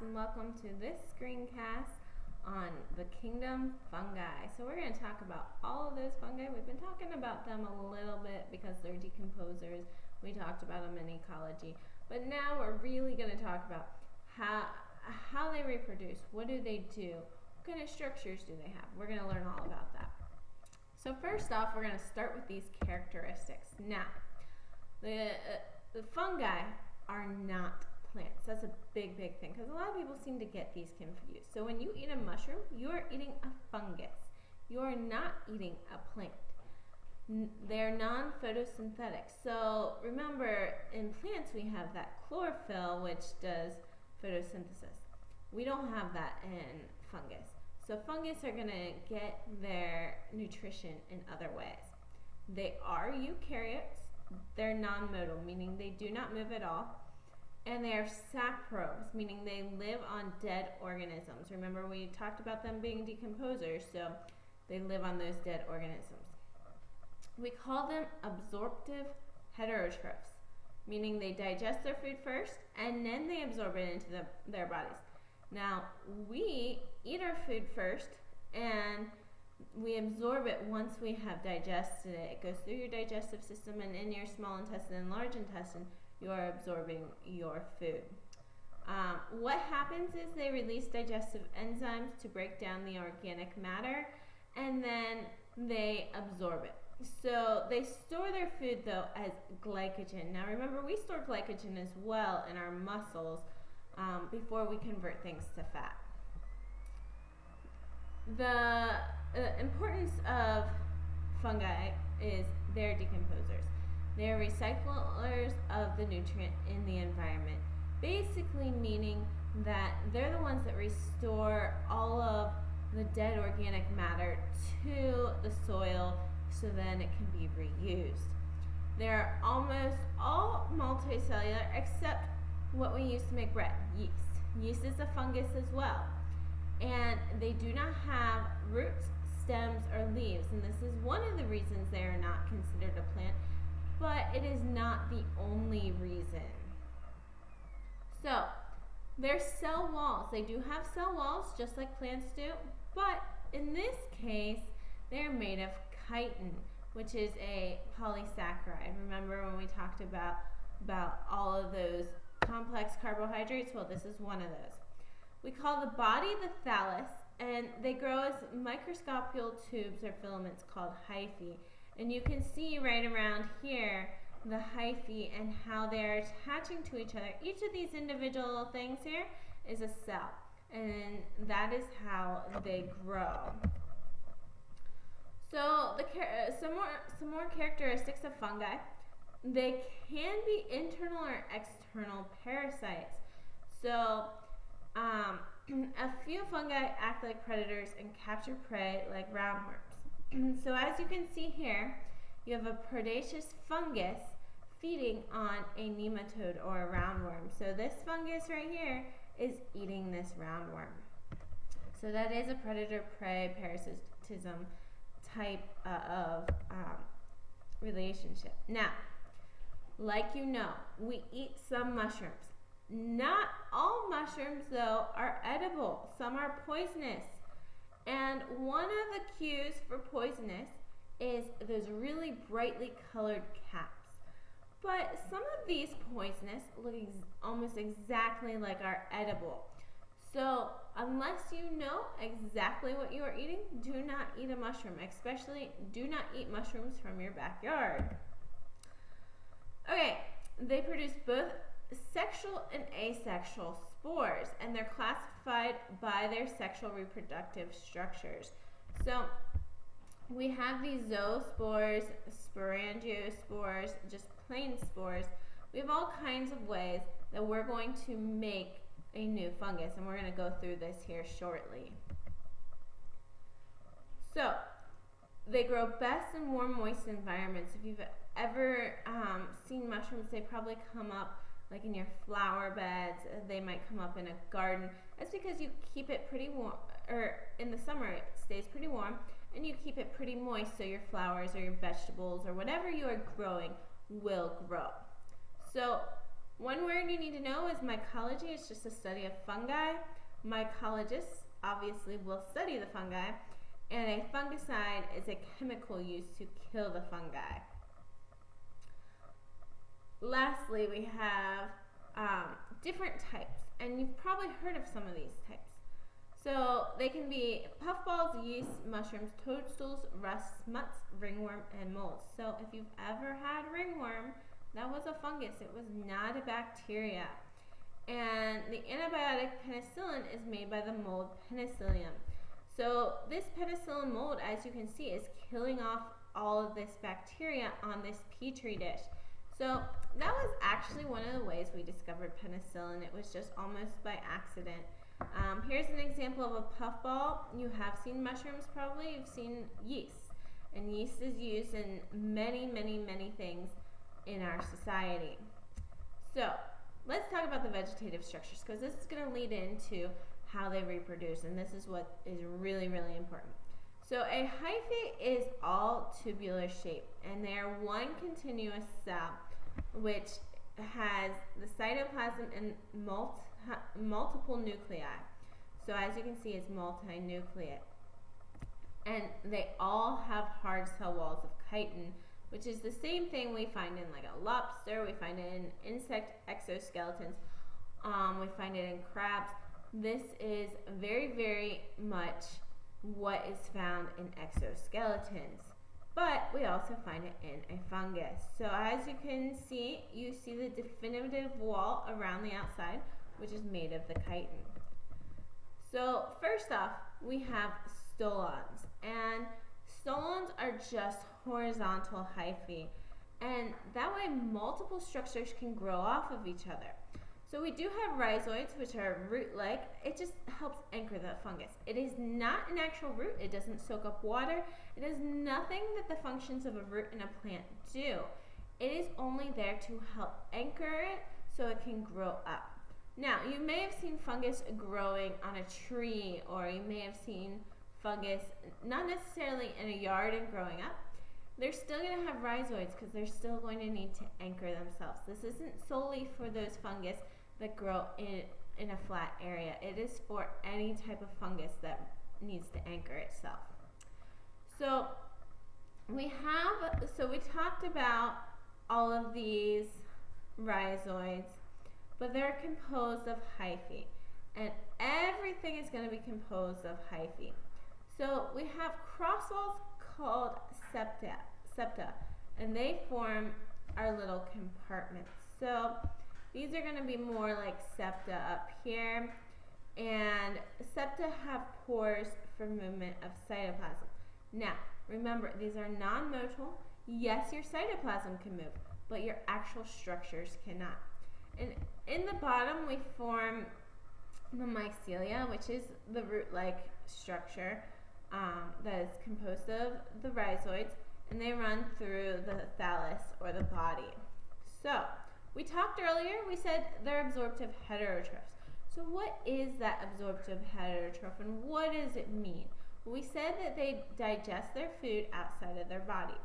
and welcome to this screencast on the kingdom fungi. So we're going to talk about all of those fungi. We've been talking about them a little bit because they're decomposers. We talked about them in ecology, but now we're really going to talk about how they reproduce. What do they do? What kind of structures do they have? We're going to learn all about that. So first off, we're going to start with these characteristics. Now, the fungi are not plants. That's a big thing because a lot of people seem to get these confused. So when you eat a mushroom, you are eating a fungus. You are not eating a plant. They're non-photosynthetic. So remember, in plants we have that chlorophyll which does photosynthesis. We don't have that in fungus. So fungus are going to get their nutrition in other ways. They are eukaryotes. They're non-modal, meaning they do not move at all. And they are saprobes, meaning they live on dead organisms. Remember, we talked about them being decomposers, so they live on those dead organisms. We call them absorptive heterotrophs, meaning they digest their food first and then they absorb it into their bodies. Now, we eat our food first and we absorb it once we have digested it. It goes through your digestive system, and in your small intestine and large intestine, you are absorbing your food. What happens is they release digestive enzymes to break down the organic matter, and then they absorb it. So they store their food, though, as glycogen. Now remember, we store glycogen as well in our muscles before we convert things to fat. The importance of fungi is they're decomposers. They're recyclers of the nutrient in the environment, basically meaning that they're the ones that restore all of the dead organic matter to the soil so then it can be reused. They're almost all multicellular except what we use to make bread, yeast. Yeast is a fungus as well. And they do not have roots, stems, or leaves, and this is one of the reasons they are not considered a plant, but it is not the only reason. So, their cell walls, they do have cell walls just like plants do, but in this case, they're made of chitin, which is a polysaccharide. Remember when we talked about all of those complex carbohydrates? Well, this is one of those. We call the body the thallus, and they grow as microscopic tubes or filaments called hyphae. And you can see right around here the hyphae and how they're attaching to each other. Each of these individual things here is a cell, and that is how they grow. So some more characteristics of fungi. They can be internal or external parasites. So a few fungi act like predators and capture prey like roundworms. So as you can see here, you have a predaceous fungus feeding on a nematode or a roundworm. So this fungus right here is eating this roundworm. So that is a predator-prey parasitism type of relationship. Now, like you know, we eat some mushrooms. Not all mushrooms, though, are edible. Some are poisonous. And one of the cues for poisonous is those really brightly colored caps. But some of these poisonous look almost exactly like our edible. So unless you know exactly what you are eating, do not eat a mushroom. Especially do not eat mushrooms from your backyard. Okay, they produce both sexual and asexual spores, and they're classified by their sexual reproductive structures. So we have these zoospores, sporangiospores, just plain spores. We have all kinds of ways that we're going to make a new fungus, and we're going to go through this here shortly. So they grow best in warm, moist environments. If you've ever seen mushrooms, they probably come up like in your flower beds. They might come up in a garden. That's because you keep it pretty warm, or in the summer it stays pretty warm, and you keep it pretty moist so your flowers or your vegetables or whatever you are growing will grow. So One word you need to know is mycology. It's just a study of fungi. Mycologists obviously will study the fungi, and a fungicide is a chemical used to kill the fungi. Lastly, we have different types, and you've probably heard of some of these types. So they can be puffballs, yeast, mushrooms, toadstools, rusts, mutts, ringworm, and molds. So if you've ever had ringworm, that was a fungus. It was not a bacteria. And the antibiotic penicillin is made by the mold Penicillium. So this penicillin mold, as you can see, is killing off all of this bacteria on this petri dish. So that was actually one of the ways we discovered penicillin. It was just almost by accident. Here's an example of a puffball. You have seen mushrooms probably. You've seen yeast. And yeast is used in many, many, many things in our society. So let's talk about the vegetative structures, because this is going to lead into how they reproduce, and this is what is really, really important. So a hyphae is all tubular shaped, and they are one continuous cell which has the cytoplasm and multiple nuclei. So as you can see, it's multinucleate. And they all have hard cell walls of chitin, which is the same thing we find in like a lobster, we find it in insect exoskeletons, we find it in crabs. This is very, very much what is found in exoskeletons, but we also find it in a fungus. So as you can see, you see the definitive wall around the outside, which is made of the chitin. So first off, we have stolons, and stolons are just horizontal hyphae, and that way multiple structures can grow off of each other. So we do have rhizoids, which are root-like. It just helps anchor the fungus. It is not an actual root. It doesn't soak up water. It does nothing that the functions of a root in a plant do. It is only there to help anchor it so it can grow up. Now, you may have seen fungus growing on a tree, or you may have seen fungus not necessarily in a yard and growing up. They're still going to have rhizoids because they're still going to need to anchor themselves. This isn't solely for those fungus that grow in a flat area. It is for any type of fungus that needs to anchor itself. So we talked about all of these rhizoids, but they're composed of hyphae, and everything is going to be composed of hyphae. So we have cross walls called septa, and they form our little compartments. So these are going to be more like septa up here, and septa have pores for movement of cytoplasm. Now, remember, these are non-motile. Yes, your cytoplasm can move, but your actual structures cannot. And in the bottom, we form the mycelia, which is the root-like structure that is composed of the rhizoids, and they run through the thallus, or the body. So we talked earlier, we said they're absorptive heterotrophs. So what is that absorptive heterotroph, and what does it mean? Well, we said that they digest their food outside of their body.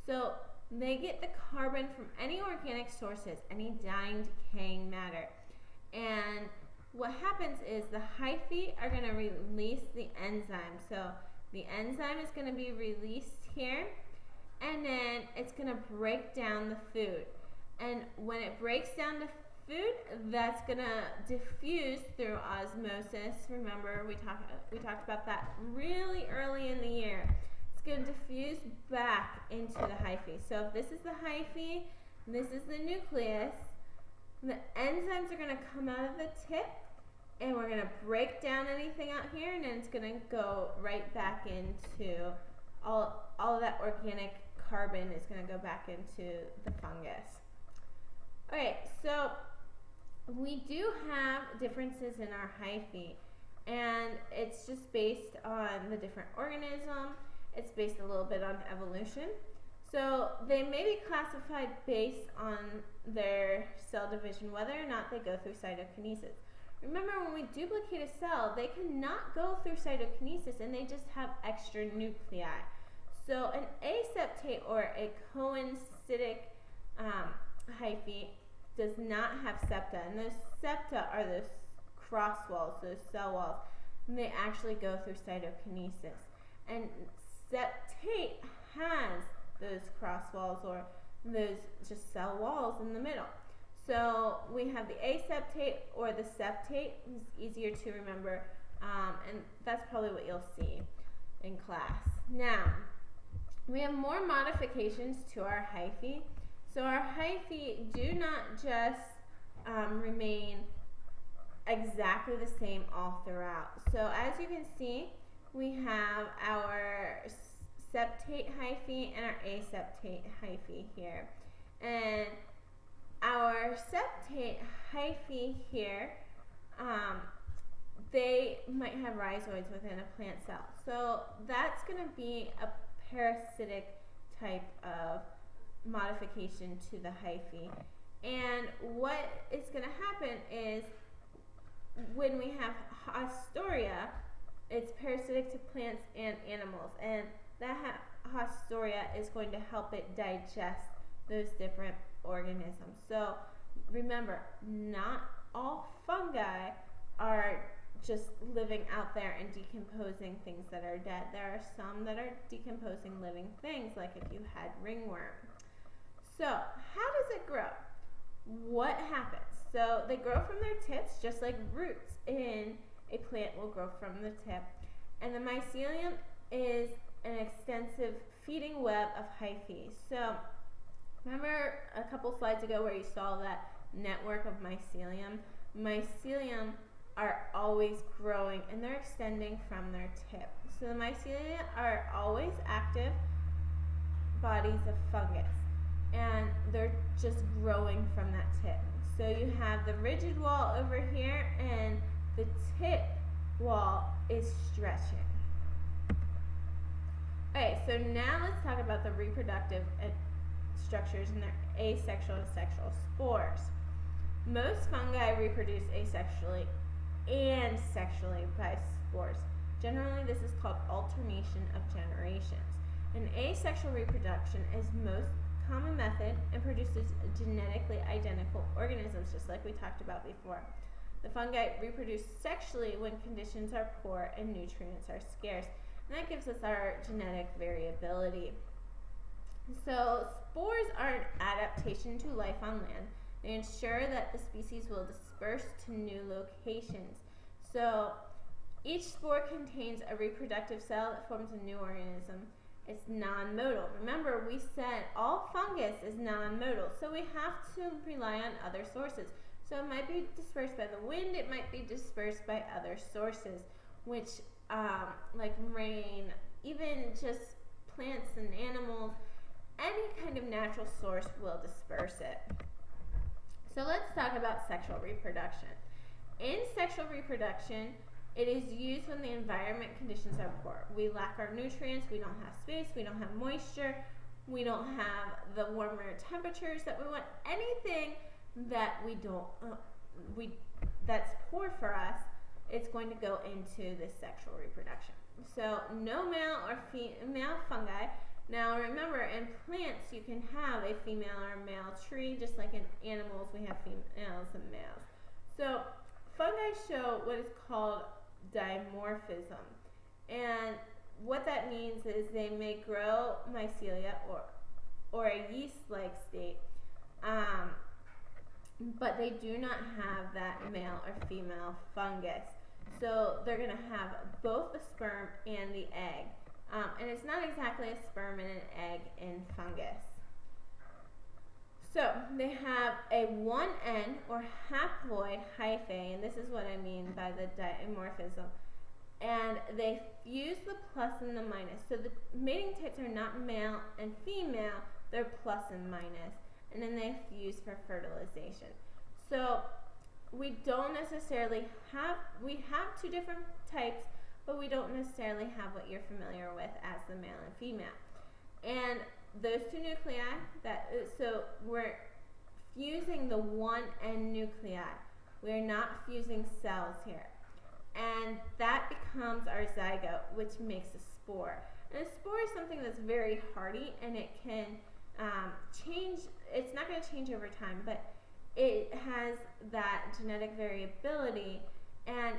So they get the carbon from any organic sources, any dying, decaying matter. And what happens is the hyphae are going to release the enzyme. So the enzyme is going to be released here, and then it's going to break down the food. And when it breaks down the food, that's going to diffuse through osmosis. Remember, we talked about that really early in the year. It's going to diffuse back into the hyphae. So if this is the hyphae, this is the nucleus, the enzymes are going to come out of the tip, and we're going to break down anything out here, and then it's going to go right back into all of that organic carbon is going to go back into the fungus. Okay, so we do have differences in our hyphae, and it's just based on the different organism. It's based a little bit on evolution. So they may be classified based on their cell division, whether or not they go through cytokinesis. Remember, when we duplicate a cell, they cannot go through cytokinesis, and they just have extra nuclei. So an aseptate, or a coenzymatic hyphae, does not have septa, and those septa are those cross walls, those cell walls, and they actually go through cytokinesis. And septate has those cross walls, or those just cell walls in the middle. So we have the aseptate or the septate. It's easier to remember, and that's probably what you'll see in class. Now, we have more modifications to our hyphae. So our hyphae do not just remain exactly the same all throughout. So as you can see, we have our septate hyphae and our aseptate hyphae here. And our septate hyphae here, they might have rhizoids within a plant cell. So that's going to be a parasitic type of modification to the hyphae. And what is going to happen is when we have Haustoria, it's parasitic to plants and animals, and that Haustoria is going to help it digest those different organisms. So remember, not all fungi are just living out there and decomposing things that are dead. There are some that are decomposing living things, like if you had ringworm. So how does it grow? What happens? So they grow from their tips, just like roots in a plant will grow from the tip. And the mycelium is an extensive feeding web of hyphae. So remember a couple slides ago where you saw that network of mycelium? Mycelium are always growing, and they're extending from their tip. So the mycelia are always active bodies of fungus, and they're just growing from that tip. So you have the rigid wall over here, and the tip wall is stretching. Okay, so now let's talk about the reproductive structures and their asexual and sexual spores. Most fungi reproduce asexually and sexually by spores. Generally, this is called alternation of generations. An asexual reproduction is most common method and produces genetically identical organisms, just like we talked about before. The fungi reproduce sexually when conditions are poor and nutrients are scarce, and that gives us our genetic variability. So spores are an adaptation to life on land. They ensure that the species will disperse to new locations. So each spore contains a reproductive cell that forms a new organism. It's non-modal. Remember, we said all fungus is non-modal, so we have to rely on other sources. So it might be dispersed by the wind, it might be dispersed by other sources, which like rain, even just plants and animals, any kind of natural source will disperse it. So let's talk about sexual reproduction. In sexual reproduction, it is used when the environment conditions are poor. We lack our nutrients, we don't have space, we don't have moisture, we don't have the warmer temperatures that we want. Anything that we don't, that's poor for us, it's going to go into this sexual reproduction. So no male or female fungi. Now remember, in plants you can have a female or a male tree, just like in animals we have females and males. So fungi show what is called dimorphism, and what that means is they may grow mycelia or a yeast-like state, but they do not have that male or female fungus. So they're going to have both the sperm and the egg, and it's not exactly a sperm and an egg in fungus. So they have a 1N or haploid hyphae, and this is what I mean by the dimorphism. And they fuse the plus and the minus. So the mating types are not male and female, they're plus and minus. And then they fuse for fertilization. So we don't necessarily have, we have two different types, but we don't necessarily have what you're familiar with as the male and female. And those two nuclei, so we're fusing the 1N nuclei. We're not fusing cells here. And that becomes our zygote, which makes a spore. And a spore is something that's very hardy, and it can change. It's not going to change over time, but it has that genetic variability, and